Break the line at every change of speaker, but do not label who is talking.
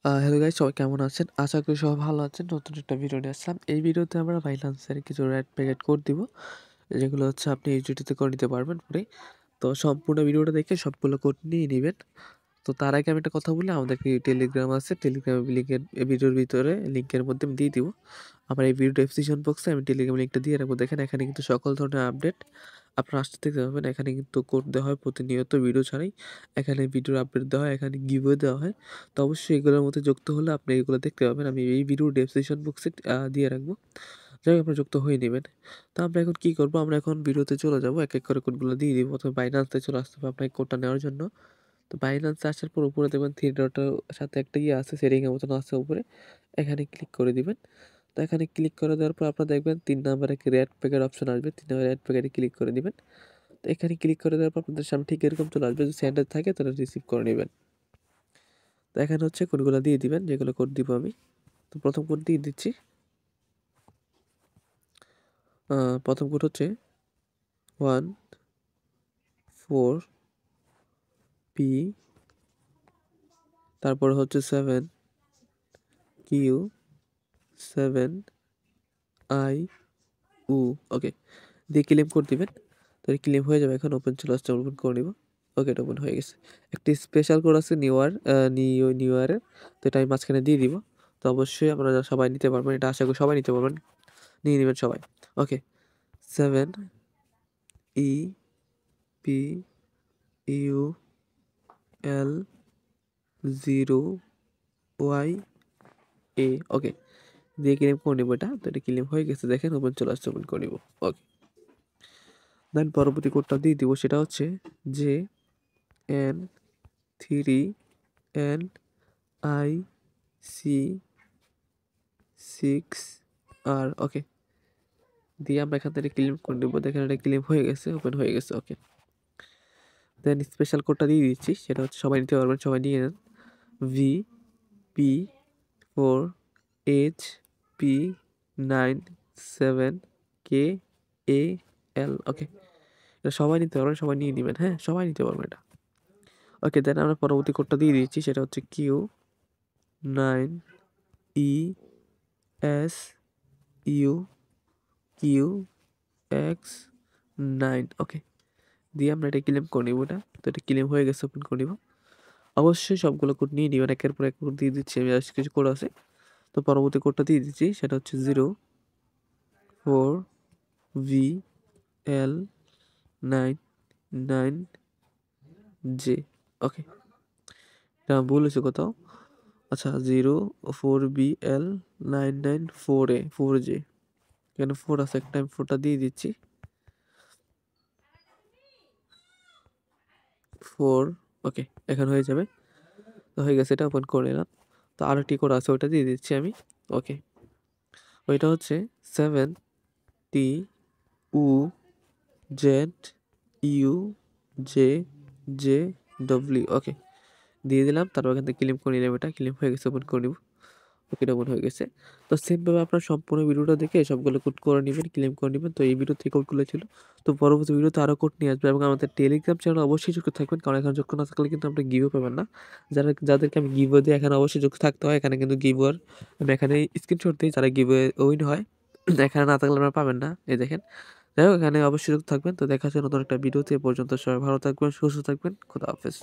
Hello guys, সবাই কেমন আছেন? আশা করি সবাই ভালো আছেন। নতুন একটা ভিডিও নিয়ে আসলাম। এই ভিডিওতে আমরা বাইন্যান্সের কিছু রেট প্যাকেট কোড দিব, যেগুলো হচ্ছে আপনি এইচডিটিতে করে নিতে পারবেন ফ্রি। তো সম্পূর্ণ ভিডিওটা দেখে সবগুলো কোড নিয়ে নিবেন। তো তার আগে আমি একটা কথা বলি, আমাদের কি টেলিগ্রাম আছে, টেলিগ্রাম লিঙ্কের ভিডিওর ভিতরে লিঙ্কের মধ্যে আমি দিয়ে দিব। আমার এই ভিডিও ডেসক্রিপশন বক্সে আমি টেলিগ্রাম লিঙ্কটা দিয়ে রাখবো। দেখেন এখানে কিন্তু সকল ধরনের আপডেট আপনারা আসতে দেখতে পাবেন। এখানে কিন্তু কোড দেওয়া হয় প্রতিনিয়ত ভিডিও ছাড়াই। এখানে ভিডিওর আপডেট দেওয়া হয়, এখানে গিভওয়ে দেওয়া হয়। তো অবশ্যই এগুলোর মধ্যে যুক্ত হলে আপনি এগুলো দেখতে পাবেন। আমি এই ভিডিও ডেসক্রিপশন বক্সে দিয়ে রাখবো। যাই হোক, আপনারা যুক্ত হয়ে নেবেন। তো আমরা এখন কি করবো, আমরা এখন ভিডিওতে চলে যাবো, এক এক করে কোডগুলো দিয়ে দিব। প্রথমে বাইন্যান্সে চলে আসতে হবে আপনাকে কোডটা নেওয়ার জন্য। তো বাইন্যান্সে আসার পর উপরে দেখবেন থ্রি ডটের সাথে একটা ইয়ে আছে, সেটিং এর মতন আছে উপরে। এখানে ক্লিক করে দিবেন। তো এখানে ক্লিক করে দেওয়ার পর আপনারা দেখবেন ৩ নাম্বারে একটা রেড প্যাকেট অপশন আসবে। ৩ নাম্বারে রেড প্যাকেটে ক্লিক করে দিবেন। তো এখানে ক্লিক করে দেওয়ার পর আপনাদের সামনে ঠিক এরকম চলে আসবে। যদি সেন্ডার থাকে তাহলে রিসিভ করে নেবেন। তো এখানে হচ্ছে কোডগুলো দিয়ে দিবেন, যেগুলো কোড দিব আমি। তো প্রথম কোড দিয়ে দিচ্ছি। প্রথম কোড হচ্ছে 14P, তারপর হচ্ছে 7Q7IU। ওকে, দিয়ে ক্লেম করে দিবেন। তাহলে ক্লেম হয়ে যাবে। এখন ওপেন চলে আসছে, ওপেন করে নিব। ওকে, এটা ওপেন হয়ে গেছে। একটি স্পেশাল কোড আছে নিউ ইয়ারের, তো এটা আমি মাঝখানে দিয়ে দিব। তো অবশ্যই আপনারা সবাই নিতে পারবেন, এটা আশা করি সবাই নিতে পারবেন, নিয়ে নেবেন সবাই। ওকে, 7EPUL0YA। ওকে, দিয়ে ক্লেম করে নেবো এটা। তো এটা ক্লেম হয়ে গেছে, দেখেন ওপেন চলে আসছে, ওপেন করে নিব। ওকে, দেন পরবর্তী কোডটা দিয়ে দিব, সেটা হচ্ছে JN3NIC6R। ওকে, দিয়ে আমরা এখান থেকে ক্লেম করে নেবো। দেখেন এটা ক্লেম হয়ে গেছে, ওপেন হয়ে গেছে। ওকে, দেন স্পেশাল কোডটা দিয়ে দিচ্ছি, সেটা হচ্ছে সবাই নিতে পারবেন, সবাই নিয়ে নেন। VP4HP9 7KAL। ওকে, এটা সবাই নিতে পারবেন, সবাই নিয়ে নেবেন। হ্যাঁ, সবাই নিতে পারবেন এটা। ওকে, দেন আমরা পরবর্তী কোডটা দিয়ে দিচ্ছি, সেটা হচ্ছে Q9ESUQX9। ওকে, দিয়ে আমরা এটা ক্লেম করে নিব এটা। তো এটা ক্লেম হয়ে গেছে, ওপেন করে নিব। অবশ্যই সবগুলো কোড নিয়ে নিবেন, একের পর এক কোড দিয়ে দিচ্ছি আমি, আর কিছু কোড আছে। তো পরবর্তী কোডটা দিয়ে দিচ্ছি, সেটা হচ্ছে 04VL99J। ওকে, এটা ভুল হয়েছে কোথাও। আচ্ছা, 04BL994A 4J, এখানে 4 আছে একটা, আমি 4টা দিয়ে দিচ্ছি। 4। ওকে, এখন হয়ে যাবে। তো হয়ে গেছে, এটা ওপেন করে নিলাম। তো আরও একটি কোড আছে, ওইটা দিয়ে দিচ্ছি আমি। ওকে, ওইটা হচ্ছে 7TUZUJJW। ওকে, দিয়ে দিলাম। তারপর এখান থেকে ক্লেম করে নিলাম, এটা ক্লেম হয়ে গেছে, ওপেন করে নিব। ওকে, এটা ওপেন হয়ে গেছে। তো সেমভাবে আপনার সম্পূর্ণ ভিডিওটা দেখে সবগুলো কোড করে নেবেন, ক্লেম করে নেবেন। তো এই ভিডিও থেকে কোডগুলো ছিল। তো পরবর্তী ভিডিওতে আরও কোড নিয়ে আসবে, এবং আমাদের টেলিগ্রাম চ্যানেল অবশ্যই যুক্ত থাকবেন, কারণ এখানে যুক্ত না থাকলে কিন্তু আপনি গিভও পাবেন না। যাদেরকে আমি গিভওয়ে দিই, এখানে অবশ্যই যুক্ত থাকতে হয়। এখানে কিন্তু গিভওয়ের আমি এখানে স্ক্রিনশট দিই, যারা গিভওয়ে উইন হয়। এখানে না থাকলে আপনারা পাবেন না, এই দেখেন। যাই হোক, এখানে অবশ্যই যুক্ত থাকবেন। তো দেখা হচ্ছে নতুন একটা ভিডিওতে। এ পর্যন্ত সবাই ভালো থাকবেন, সুস্থ থাকবেন। খোদা হাফেজ।